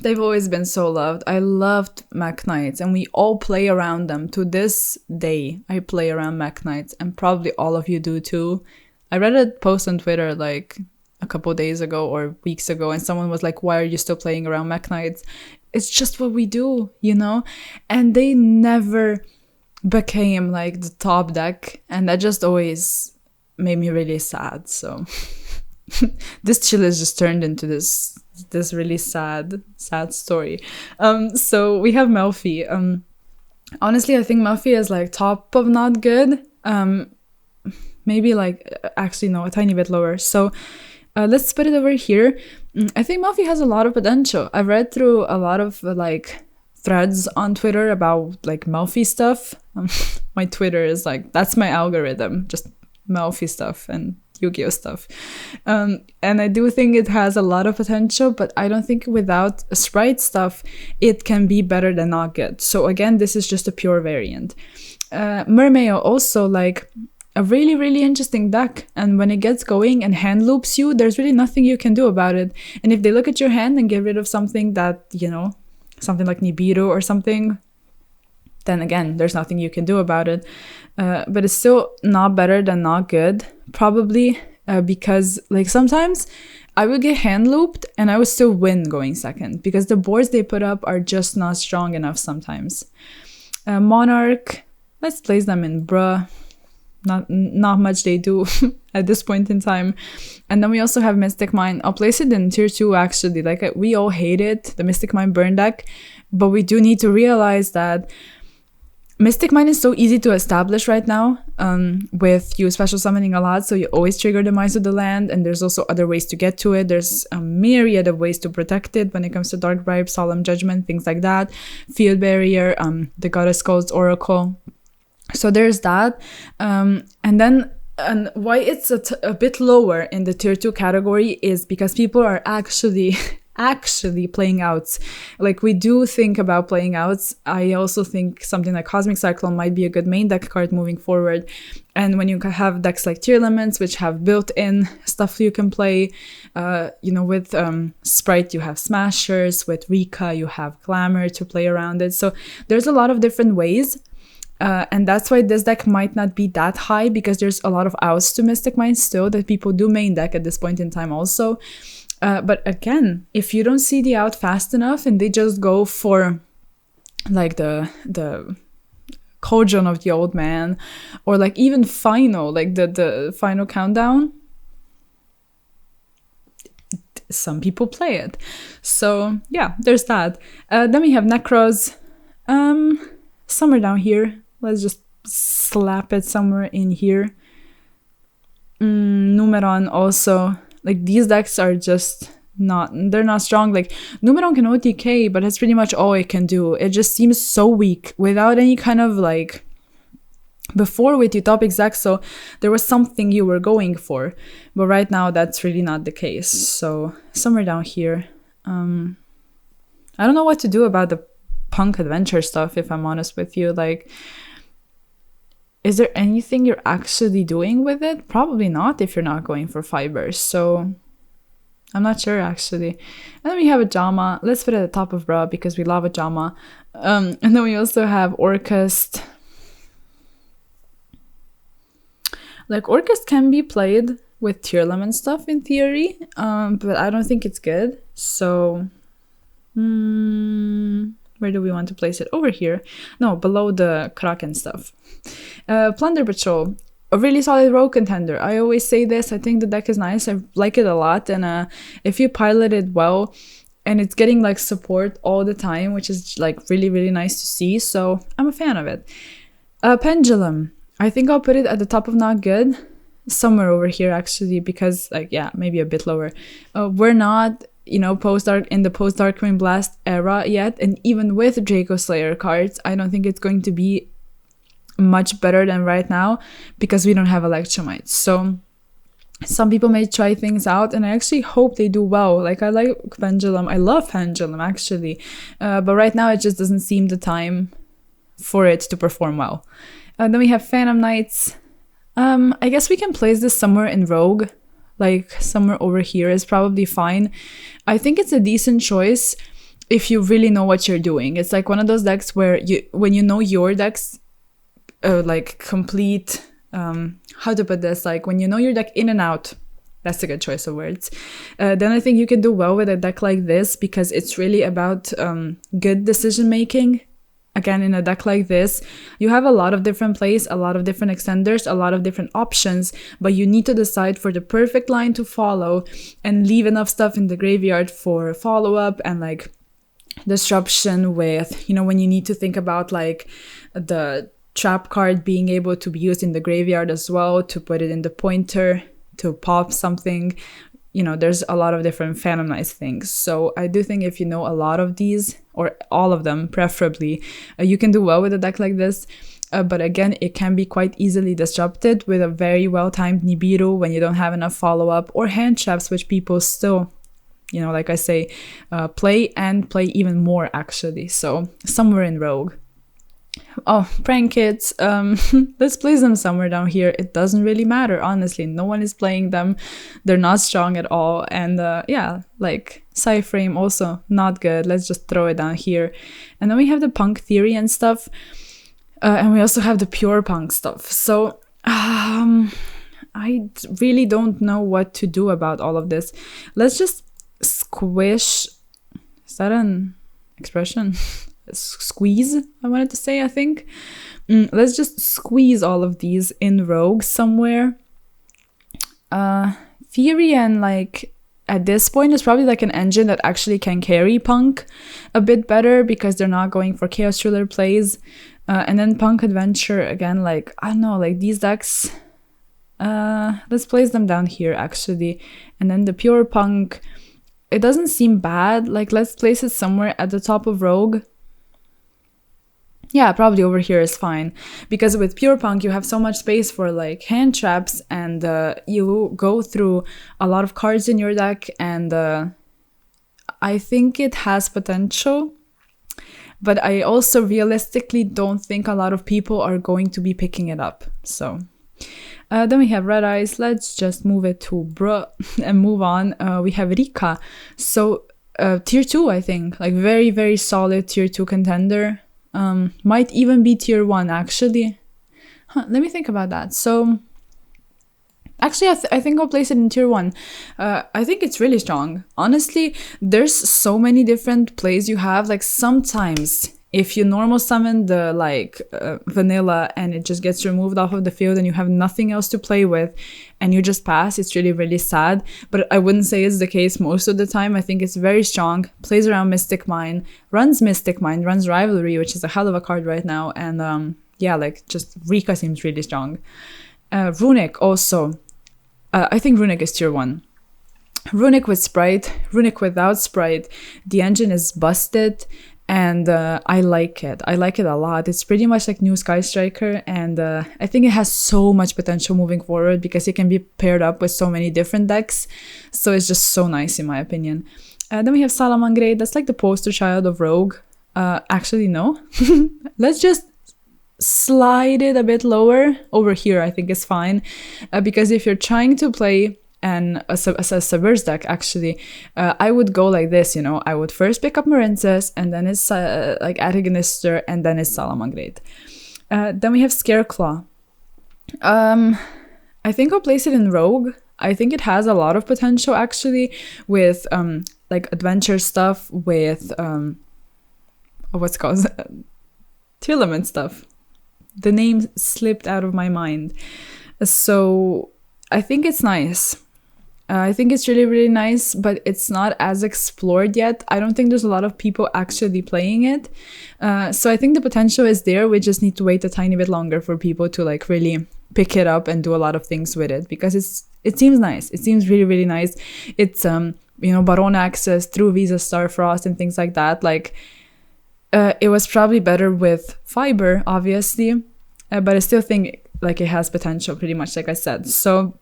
they've always been so loved. I loved Mech Knights, and we all play around them. To this day, I play around Mech Knights, and probably all of you do too. I read a post on Twitter like a couple days ago or weeks ago, and someone was like, why are you still playing around Mech Knights? It's just what we do, you know? And they never became like the top deck, and that just always made me really sad. So this chill has just turned into this really sad story. So we have Melfi. Honestly, I think Melfi is like top of not good. Maybe like, actually no, a tiny bit lower. So let's put it over here. I think Melfi has a lot of potential. I've read through a lot of like threads on Twitter about like Melfi stuff. My Twitter is like, that's my algorithm, just Melfi stuff and Yu-Gi-Oh stuff. And I do think it has a lot of potential, but I don't think without Sprite stuff, it can be better than not good. So again, this is just a pure variant. Mermail also like a really, really interesting deck. And when it gets going and hand loops you, there's really nothing you can do about it. And if they look at your hand and get rid of something that, you know, something like Nibiru or something, then again, there's nothing you can do about it. But it's still not better than not good, probably, because like sometimes I would get hand looped and I would still win going second, because the boards they put up are just not strong enough sometimes. Monarch, let's place them in bruh. Not much they do at this point in time. And then we also have Mystic Mine. I'll place it in tier 2 actually. Like we all hate it, the Mystic Mine burn deck, but we do need to realize that Mystic Mine is so easy to establish right now, with you special summoning a lot, so you always trigger the Minds of the Land, and there's also other ways to get to it. There's a myriad of ways to protect it when it comes to Dark Bribe, Solemn Judgment, things like that, Field Barrier, the Goddess Cold's Oracle. So there's that. And then why it's a bit lower in the tier 2 category is because people are actually playing outs. Like we do think about playing outs. I also think something like Cosmic Cyclone might be a good main deck card moving forward. And when you have decks like Tier Elements, which have built-in stuff you can play, you know, with Sprite you have Smashers, with Rika you have Glamour to play around it. So there's a lot of different ways. And that's why this deck might not be that high, because there's a lot of outs to Mystic Mine still that people do main deck at this point in time also. But again, if you don't see the out fast enough and they just go for like the Cauldron of the Old Man, or like even Final, like the Final Countdown. Some people play it. So yeah, there's that. Then we have Necros. Somewhere down here. Let's just slap it somewhere in here. Numeron also. Like these decks are just they're not strong. Like Numeron can OTK, but that's pretty much all it can do. It just seems so weak without any kind of like, before with Utopic Zexo, there was something you were going for, but right now that's really not the case. So somewhere down here. I don't know what to do about the punk adventure stuff, if I'm honest with you. Like, is there anything you're actually doing with it? Probably not if you're not going for fibers. So I'm not sure actually. And then we have a Jama. Let's put it at the top of Bra because we love a Jama. And then we also have Orcust. Like Orcust can be played with Tearlam and stuff in theory, but I don't think it's good. So where do we want to place it? Over here. No, below the Kraken stuff. Plunder Patrol. A really solid rogue contender. I always say this. I think the deck is nice. I like it a lot. And if you pilot it well, and it's getting like support all the time, which is like really, really nice to see. So I'm a fan of it. Pendulum. I think I'll put it at the top of Not Good. Somewhere over here actually, because like, yeah, maybe a bit lower. We're not, you know, in the post-Darkwing Blast era yet. And even with Draco Slayer cards, I don't think it's going to be much better than right now because we don't have Electromite. So some people may try things out and I actually hope they do well. Like I like Pendulum. I love Pendulum actually. But right now it just doesn't seem the time for it to perform well. Then we have Phantom Knights. I guess we can place this somewhere in Rogue. Like somewhere over here is probably fine. I think it's a decent choice if you really know what you're doing. It's like one of those decks where when you know your decks, like complete, how to put this, like when you know your deck in and out, that's a good choice of words. Then I think you can do well with a deck like this because it's really about good decision making. Again, in a deck like this, you have a lot of different plays, a lot of different extenders, a lot of different options, but you need to decide for the perfect line to follow and leave enough stuff in the graveyard for follow-up and like disruption with, you know, when you need to think about like the trap card being able to be used in the graveyard as well, to put it in the pointer, to pop something. You know, there's a lot of different Phantom Knights things. So I do think if you know a lot of these, or all of them preferably, you can do well with a deck like this. But again, it can be quite easily disrupted with a very well-timed Nibiru when you don't have enough follow-up, or hand traps, which people still, you know, like I say, play and play even more actually. So somewhere in Rogue. Oh, prank kits. Let's place them somewhere down here. It doesn't really matter, honestly. No one is playing them. They're not strong at all. And yeah, like Psyframe also not good. Let's just throw it down here. And then we have the punk theory and stuff. And we also have the pure punk stuff. So I really don't know what to do about all of this. Let's just squish. Is that an expression? Squeeze, I wanted to say, I think. Let's just squeeze all of these in Rogue somewhere. Theory and like at this point is probably like an engine that actually can carry Punk a bit better because they're not going for Chaos Ruler plays. And then Punk Adventure, again, like, I don't know, like these decks, let's place them down here actually. And then the pure Punk, it doesn't seem bad. Like, let's place it somewhere at the top of Rogue. Yeah, probably over here is fine. Because with pure Punk, you have so much space for like hand traps, and you go through a lot of cards in your deck, and I think it has potential. But I also realistically don't think a lot of people are going to be picking it up. So then we have Red Eyes. Let's just move it to Bruh and move on. We have Rika. So tier 2, I think. Like very, very solid tier 2 contender. Might even be tier 1 actually. Let me think about that. So actually, I think I'll place it in tier 1. I think it's really strong. Honestly, there's so many different plays you have. Like sometimes If you normal summon the like vanilla and it just gets removed off of the field and you have nothing else to play with and you just pass, it's really, really sad. But I wouldn't say it's the case most of the time. I think it's very strong, plays around Mystic Mine, runs Rivalry, which is a hell of a card right now. And yeah, like just Rika seems really strong. Runic also, I think Runic is tier 1. Runic with Sprite, Runic without Sprite, the engine is busted. And I like it. I like it a lot. It's pretty much like new Sky Striker, and I think it has so much potential moving forward because it can be paired up with so many different decks. So it's just so nice in my opinion. Then we have Salamangreat. That's like the poster child of Rogue. Actually, no. Let's just slide it a bit lower. Over here, I think is fine. Because if you're trying to play and a Subverse deck, actually, I would go like this, you know. I would first pick up Marincess, and then it's like Antagonistor, and then it's Salamangreat. Then we have Scareclaw. I think I'll place it in Rogue. I think it has a lot of potential, actually, with like adventure stuff, with what's called Tearlament stuff. The name slipped out of my mind. So I think it's nice. I think it's really, really nice, but it's not as explored yet. I don't think there's a lot of people actually playing it. So I think the potential is there. We just need to wait a tiny bit longer for people to like really pick it up and do a lot of things with it, because it seems nice. It seems really, really nice. It's, you know, Baron access through Visa Starfrost and things like that. Like, it was probably better with Fiber, obviously, but I still think like it has potential pretty much, like I said. So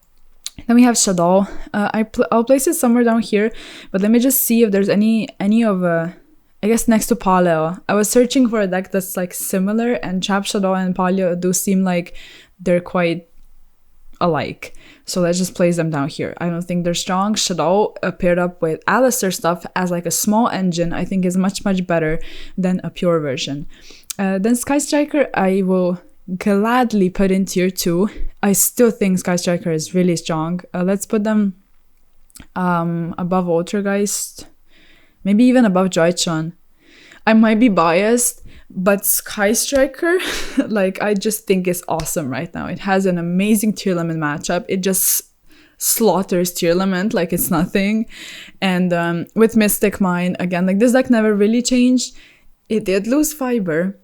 then we have Shadow. I'll place it somewhere down here, but let me just see if there's any of I guess next to Paleo. I was searching for a deck that's like similar, and Chap Shadow and Paleo do seem like they're quite alike. So let's just place them down here. I don't think they're strong. Shadow paired up with Alistair stuff as like a small engine, I think is much, much better than a pure version. Then Sky Striker, I will gladly put in tier 2. I still think Sky Striker is really strong. Let's put them above Ultrageist, maybe even above Joy-Con. I might be biased, but Sky Striker, like, I just think is awesome right now. It has an amazing Tearlament matchup. It just slaughters Tearlament like it's nothing. And with Mystic Mine, again, like this deck never really changed. It did lose Fiber.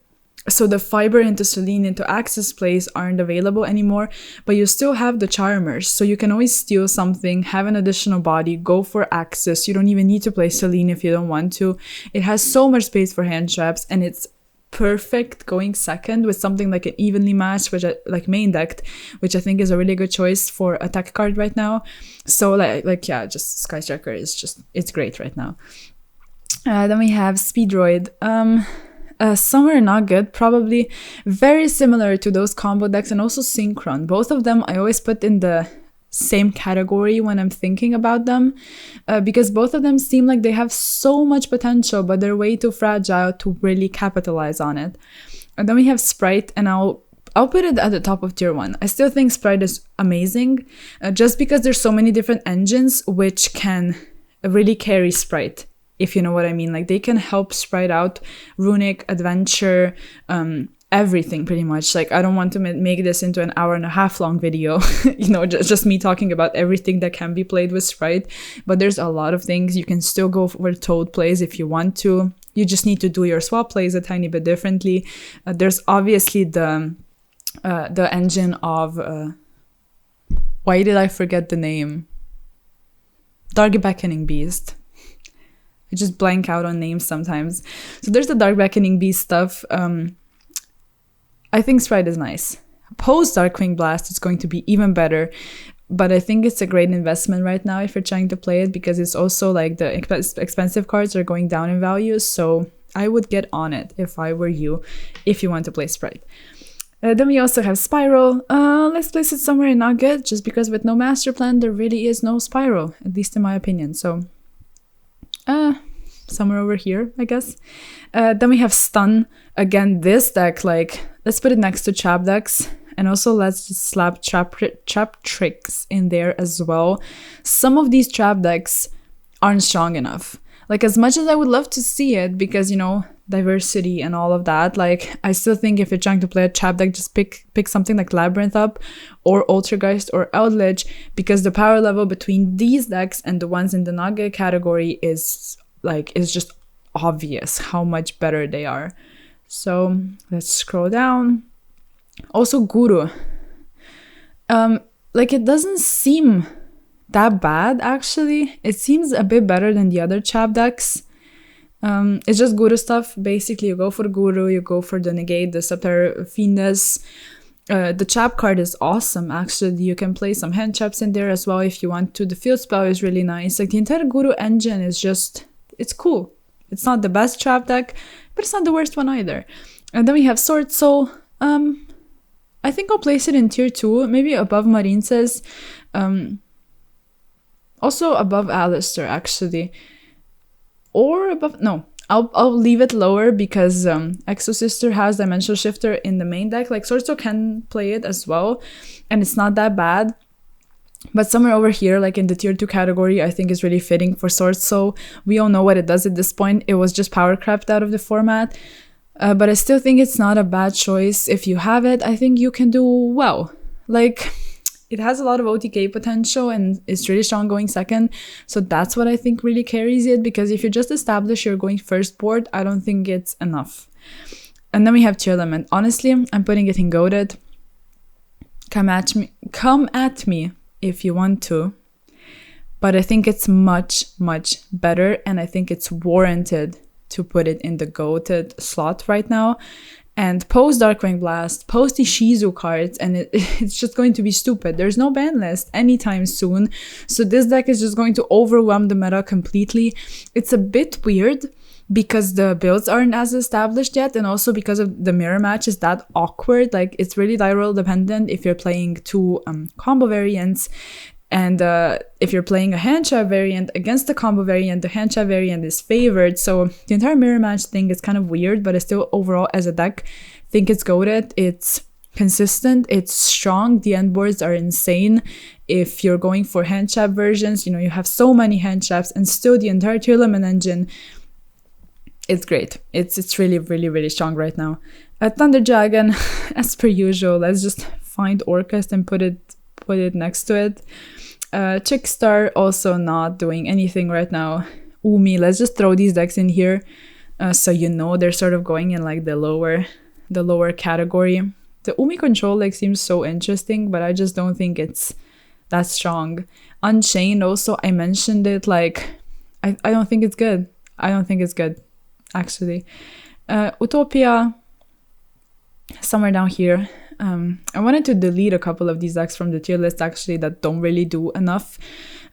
So the Fiber into Selene into Access plays aren't available anymore, but you still have the Charmers. So you can always steal something, have an additional body, go for Access. You don't even need to play Selene if you don't want to. It has so much space for hand traps, and it's perfect going second with something like an evenly matched, which like main decked, which I think is a really good choice for a tech card right now. So like yeah, just Sky Striker is just, it's great right now. Then we have Speedroid. Some are not good, probably very similar to those combo decks, and also Synchron. Both of them I always put in the same category when I'm thinking about them, because both of them seem like they have so much potential, but they're way too fragile to really capitalize on it. And then we have Sprite, and I'll put it at the top of tier 1. I still think Sprite is amazing, just because there's so many different engines which can really carry Sprite, if you know what I mean. Like, they can help Sprite out Runic, Adventure, everything pretty much. Like, I don't want to make this into an 1.5 hour long video, you know, just me talking about everything that can be played with Sprite. But there's a lot of things. You can still go for Toad plays if you want to. You just need to do your swap plays a tiny bit differently. There's obviously the engine of why did I forget the name? Dark Beckoning Beast. I just blank out on names sometimes. So there's the Dark Beckoning Beast stuff. I think Sprite is nice. Post Darkwing Blast is going to be even better, but I think it's a great investment right now if you're trying to play it, because it's also like the expensive cards are going down in value. So I would get on it if I were you, if you want to play Sprite. Then we also have Spiral. Let's place it somewhere not good, just because with no master plan, there really is no Spiral, at least in my opinion. So somewhere over here, I guess. Then we have Stun. Again, this deck, like, let's put it next to Trap decks. And also let's just slap trap tricks in there as well. Some of these trap decks aren't strong enough. Like, as much as I would love to see it, because, you know, diversity and all of that, like, I still think if you're trying to play a trap deck, just pick something like Labyrinth up or Altergeist or Eldritch, because the power level between these decks and the ones in the Naga category is just obvious how much better they are. So let's scroll down. Also Guru. Like, it doesn't seem that bad, actually. It seems a bit better than the other chap decks. It's just Guru stuff. Basically, you go for Guru, you go for the Negate, the Subterra Fiendess. The chap card is awesome, actually. You can play some hand traps in there as well if you want to. The field spell is really nice. Like, the entire Guru engine is just, it's cool. It's not the best trap deck, but it's not the worst one either. And then we have Sword Soul. I think I'll place it in tier 2, maybe above Marince's. Also above Alistair, actually. Or above, no, I'll leave it lower because Exosister has Dimensional Shifter in the main deck. Like, Sword Soul can play it as well, and it's not that bad. But somewhere over here, like in the tier 2 category, I think is really fitting for Sword Soul. We all know what it does at this point. It was just power crept out of the format. But I still think it's not a bad choice. If you have it, I think you can do well. Like, it has a lot of OTK potential and it's really strong going second. So that's what I think really carries it. Because if you just establish you're going first board, I don't think it's enough. And then we have Chill Element. Honestly, I'm putting it in Goated. Come at me if you want to. But I think it's much, much better. And I think it's warranted to put it in the goated slot right now. And post Darkwing Blast, post the Shizu cards, and it's just going to be stupid. There's no ban list anytime soon. So this deck is just going to overwhelm the meta completely. It's a bit weird because the builds aren't as established yet, and also because of the mirror match is that awkward. Like, it's really die roll dependent if you're playing two combo variants. And if you're playing a hand trap variant against the combo variant, the hand trap variant is favored. So the entire mirror match thing is kind of weird, but I still overall as a deck think it's goated. It's consistent, it's strong, the end boards are insane. If you're going for hand trap versions, you know, you have so many hand traps, and still the entire Tier Element engine, it's great. It's really, really, really strong right now. Thunder Dragon, as per usual, let's just find Orcust and put it next to it. Chickstar also not doing anything right now. Umi, let's just throw these decks in here, so you know they're sort of going in like the lower category. The Umi control like seems so interesting, but I just don't think it's that strong. Unchained also, I mentioned it, like I don't think it's good. I don't think it's good, actually. Utopia, somewhere down here. I wanted to delete a couple of these decks from the tier list, actually, that don't really do enough.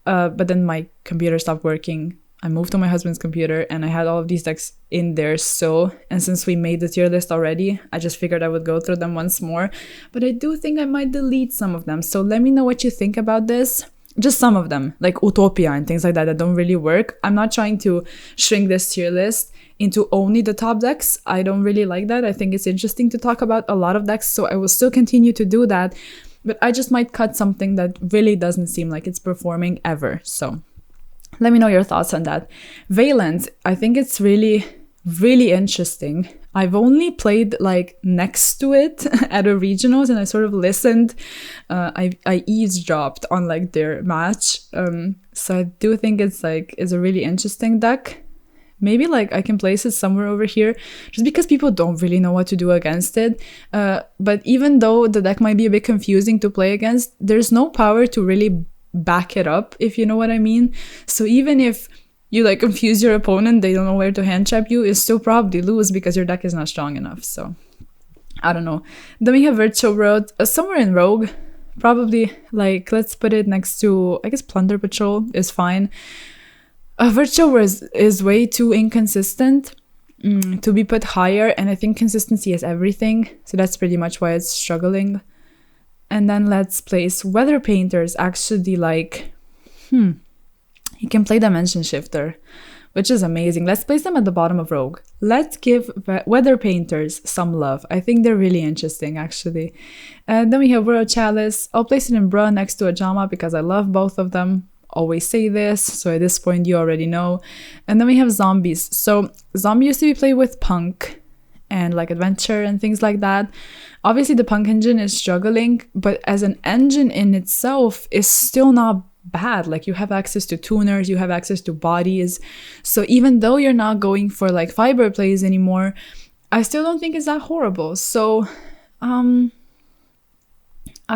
But then my computer stopped working. I moved to my husband's computer and I had all of these decks in there still. And since we made the tier list already, I just figured I would go through them once more. But I do think I might delete some of them. So let me know what you think about this. Just some of them, like Utopia and things like that don't really work. I'm not trying to shrink this tier list into only the top decks. I don't really like that. I think it's interesting to talk about a lot of decks, so I will still continue to do that. But I just might cut something that really doesn't seem like it's performing ever. So let me know your thoughts on that. Valence, I think it's really, really interesting. I've only played like next to it at a regionals, and I sort of listened. I eavesdropped on like their match. So I do think it's a really interesting deck. Maybe like I can place it somewhere over here just because people don't really know what to do against it. But even though the deck might be a bit confusing to play against, there's no power to really back it up, if you know what I mean. So even if you like confuse your opponent, they don't know where to hand trap you, you'll still probably lose because your deck is not strong enough. So I don't know. Then we have Virtual World, somewhere in Rogue. Probably like, let's put it next to, I guess Plunder Patrol is fine. Virtual World is way too inconsistent to be put higher, and I think consistency is everything. So that's pretty much why it's struggling. And then let's place Weather Painters. Actually, like, you can play Dimension Shifter, which is amazing. Let's place them at the bottom of Rogue. Let's give Weather Painters some love. I think they're really interesting, actually. Then we have World Chalice. I'll place it in Bruh next to Ajama because I love both of them. always say this, so at this point you already know. And then we have zombies. So zombie used to be played with punk and like adventure and things like that. Obviously the punk engine is struggling, but as an engine in itself is still not bad. Like you have access to tuners, you have access to bodies. So even though you're not going for like fiber plays anymore, I still don't think it's that horrible. So I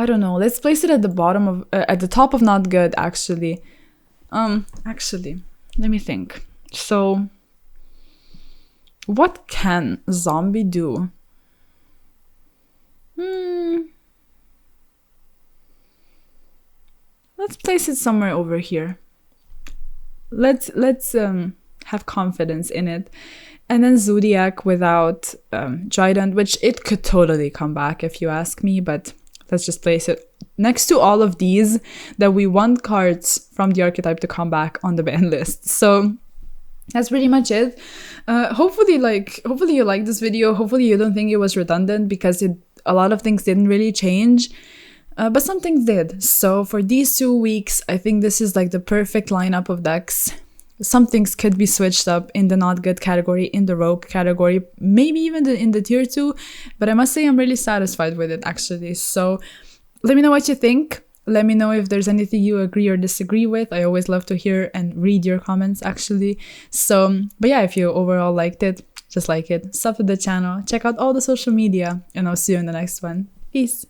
don't know. Let's place it at the bottom of at the top of not good, actually. Actually, let me think. So what can zombie do? Let's place it somewhere over here. Let's have confidence in it. And then Zodiac without Trident, which it could totally come back if you ask me, but let's just place it next to all of these that we want cards from the archetype to come back on the ban list. So that's pretty much it. Hopefully you like this video. Hopefully you don't think it was redundant, because a lot of things didn't really change. But some things did. So for these 2 weeks, I think this is like the perfect lineup of decks. Some things could be switched up in the not good category, in the rogue category, maybe even in the tier 2. But I must say I'm really satisfied with it, actually. So let me know what you think. Let me know if there's anything you agree or disagree with. I always love to hear and read your comments, actually. So, but yeah, if you overall liked it, just like it, sub to the channel, check out all the social media, and I'll see you in the next one. Peace.